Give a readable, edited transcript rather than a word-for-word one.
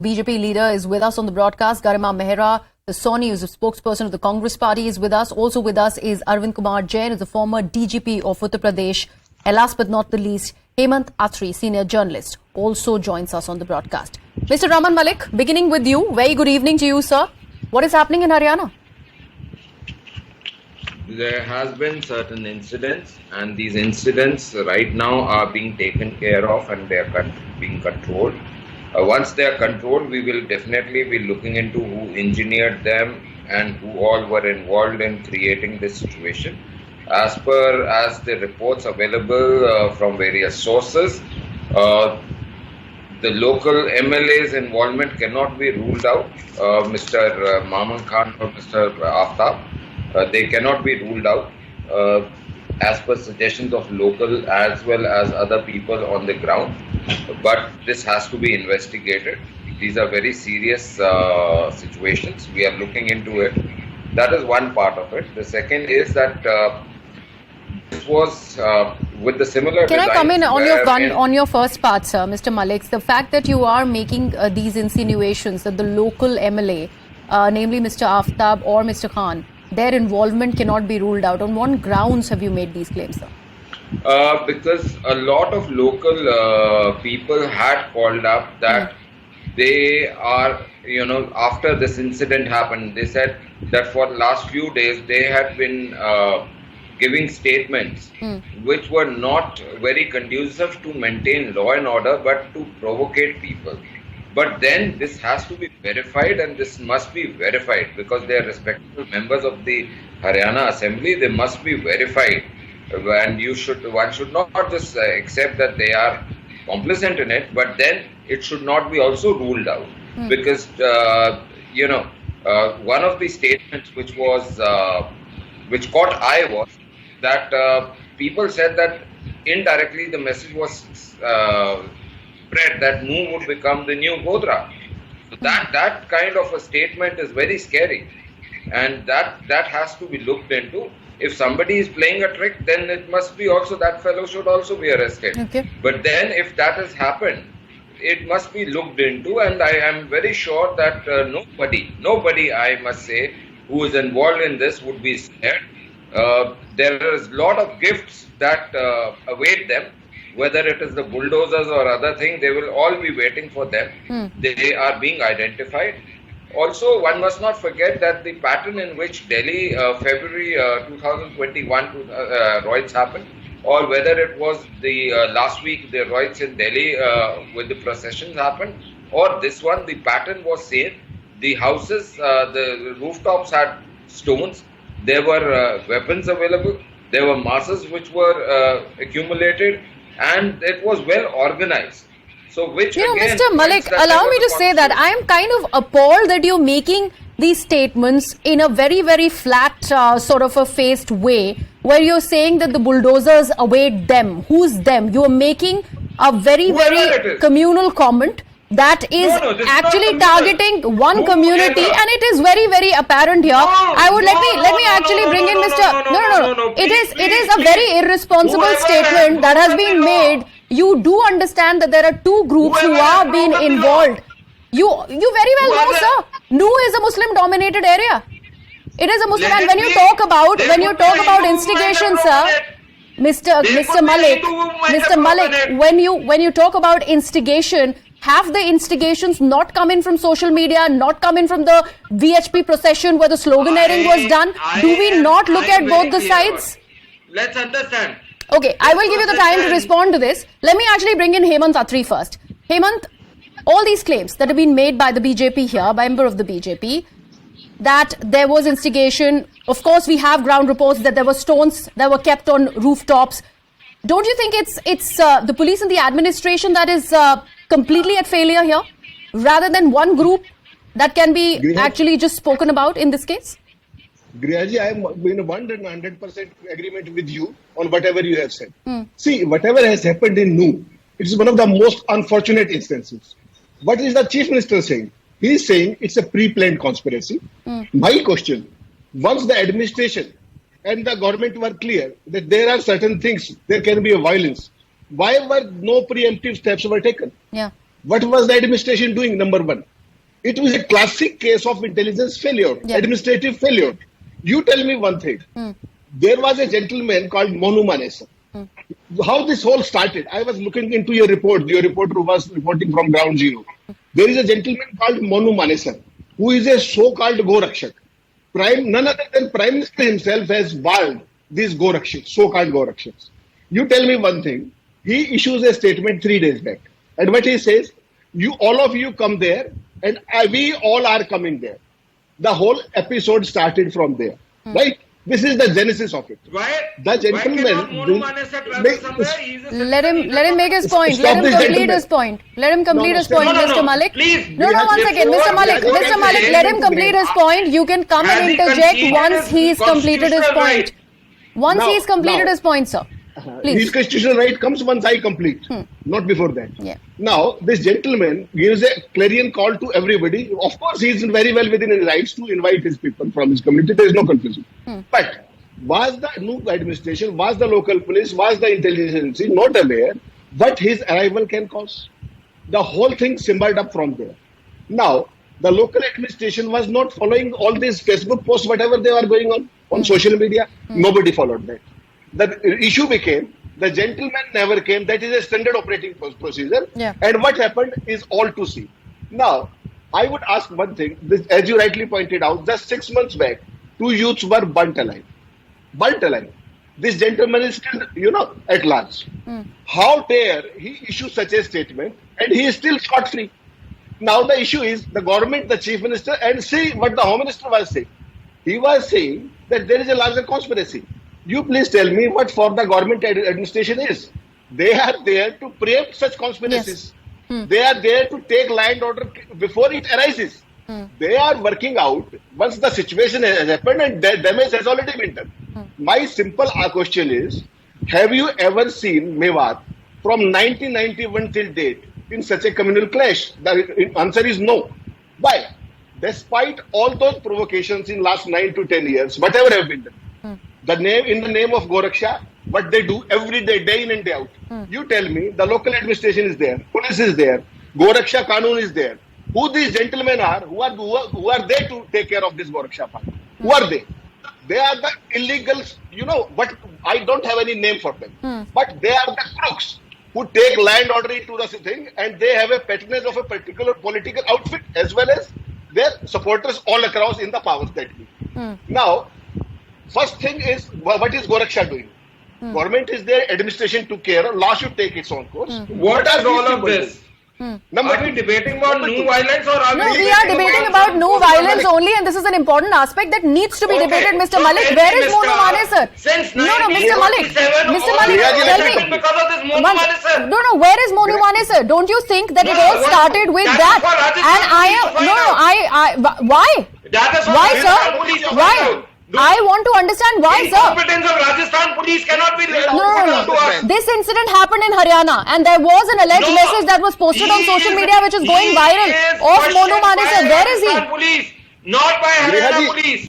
BJP leader is with us on the broadcast. Garima Mehra, the Sony, who's a spokesperson of the Congress party, is with us. Also with us is Arvind Kumar Jain, who's the former DGP of Uttar Pradesh. And last but not the least, Hemant Atri, senior journalist, also joins us on the broadcast. Mr. Raman, Malik, beginning with you. Very good evening to you, sir. What is happening in Haryana? There has been certain incidents, and these incidents right now are being taken care of and they are being controlled. Once they are controlled, we will definitely be looking into who engineered them and who all were involved in creating this situation. As per as the reports available from various sources, the local MLA's involvement cannot be ruled out. Mr. Maman Khan or Mr. Aftab, they cannot be ruled out as per suggestions of local as well as other people on the ground. But this has to be investigated. These are very serious situations. We are looking into it. That is one part of it. The second is that this was with the similar. Can I come in on your first part, sir, Mr. Malik? The fact that you are making these insinuations that the local MLA, namely Mr. Aftab or Mr. Khan, their involvement cannot be ruled out. On what grounds have you made these claims, sir? Because a lot of local people had called up that they are, after this incident happened, they said that for the last few days they had been giving statements which were not very conducive to maintain law and order but to provocate people. But then this has to be verified, and this must be verified because they are respectable members of the Haryana Assembly. They must be verified, and one should not just accept that they are complicit in it, but then it should not be also ruled out because one of the statements which caught eye was that people said that indirectly the message was spread that Noor would become the new Godra. So that kind of a statement is very scary, and that has to be looked into. If somebody is playing a trick, then it must be also that fellow should also be arrested. Okay. But then if that has happened, it must be looked into, and I am very sure that nobody, I must say, who is involved in this would be scared. There is a lot of gifts that await them. Whether it is the bulldozers or other thing, they will all be waiting for them. They are being identified. Also, one must not forget that the pattern in which Delhi, February 2021 riots happened, or whether it was the last week the riots in Delhi with the processions happened, or this one, the pattern was same. The houses, the rooftops had stones. There were weapons available. There were masses which were accumulated, and it was well organized. So which again, Mr. Malik, allow me to say that I am kind of appalled that you're making these statements in a very, very flat sort of a faced way, where you're saying that the bulldozers await them. Who's them? You're making a very, very communal comment that is actually targeting one community, and it is very, very apparent here. Let me actually bring in Mr. No. It is a very irresponsible statement that has been made. You do understand that there are two groups who are being involved. You very well know, sir. Nu is a Muslim-dominated area. It is a Muslim, and when you talk about instigation, sir, Mr. Malik, when you talk about instigation, have the instigations not come in from social media, not come in from the VHP procession where the sloganeering was done? Do we not look at both the sides? Let's understand. Okay, I will give you the time to respond to this. Let me actually bring in Hemant Atri first. Hemant, all these claims that have been made by the BJP here, by a member of the BJP, that there was instigation. Of course, we have ground reports that there were stones that were kept on rooftops. Don't you think it's the police and the administration that is completely at failure here, rather than one group that can be actually just spoken about in this case? Griyaji, I am in 100% agreement with you on whatever you have said. See, whatever has happened in Nu, it is one of the most unfortunate instances. What is the Chief Minister saying? He is saying it's a pre-planned conspiracy. My question, once the administration and the government were clear that there are certain things, there can be a violence, why were no preemptive steps were taken? Yeah. What was the administration doing? Number one, it was a classic case of intelligence failure, administrative failure. You tell me one thing. There was a gentleman called Monu Manesar. How this whole started, I was looking into your report. Your reporter was reporting from ground zero. There is a gentleman called Monu Manesar, who is a so-called Gorakshak. None other than Prime Minister himself has barred these Gorakshaks, so-called Gorakshaks. You tell me one thing. He issues a statement 3 days back. And what he says, all of you come there, and we all are coming there. The whole episode started from there. Right? This is the genesis of it. Why? The gentleman. Let him make his point. Let him complete his point. Let him complete his point, Mr. Malik. Please. No, one second. Mr. Malik, let him complete his point. You can come and interject once he's completed his point. Once he's completed his point, sir. Please. His constitutional right comes once I complete, not before that. Yeah. Now, this gentleman gives a clarion call to everybody. Of course, he is very well within his rights to invite his people from his community. There is no confusion. But was the new administration, was the local police, was the intelligence agency not aware what his arrival can cause? The whole thing simmered up from there. Now, the local administration was not following all these Facebook posts, whatever they were going on social media. Nobody followed that. The issue became the gentleman never came. That is a standard operating procedure. Yeah. And what happened is all to see. Now, I would ask one thing. As you rightly pointed out, just 6 months back, 2 youths were burnt alive. Burnt alive. This gentleman is still, at large. How dare he issue such a statement and he is still scot-free? Now the issue is the government, the chief minister, and see what the home minister was saying. He was saying that there is a larger conspiracy. You please tell me what for the government administration is. They are there to preempt such conspiracies. Yes. They are there to take land order before it arises. They are working out once the situation has happened and damage has already been done. My simple question is, have you ever seen Mewat from 1991 till date in such a communal clash? The answer is no. Why? Despite all those provocations in last 9 to 10 years, whatever have been done, in the name of Goraksha, what they do every day, day in and day out. You tell me, the local administration is there, police is there, Goraksha Kanun is there. Who these gentlemen are, who are they to take care of this Goraksha part? Who are they? They are the illegals, but I don't have any name for them. But they are the crooks who take land order into the thing, and they have a patronage of a particular political outfit as well as their supporters all across in the powers that be. Now, first thing is, what is Goraksha doing? Government is there, administration took care, law should take its own course. What is all of this? Are we debating about new violence or are we are debating about new violence only, and this is an important aspect that needs to be debated, Mr. Malik. Where is Monu Manesar? Mr. Malik, tell me. Because of this Monu Manesar. No, where is Monu Manesar? Don't you think that it all started with that? And why? Why, sir? Why? I want to understand why, sir. The competence of Rajasthan police cannot be No. This incident happened in Haryana, and there was an alleged message that was posted on social media which is going viral of Monu Manesar. Where is he? Not by Haryana police.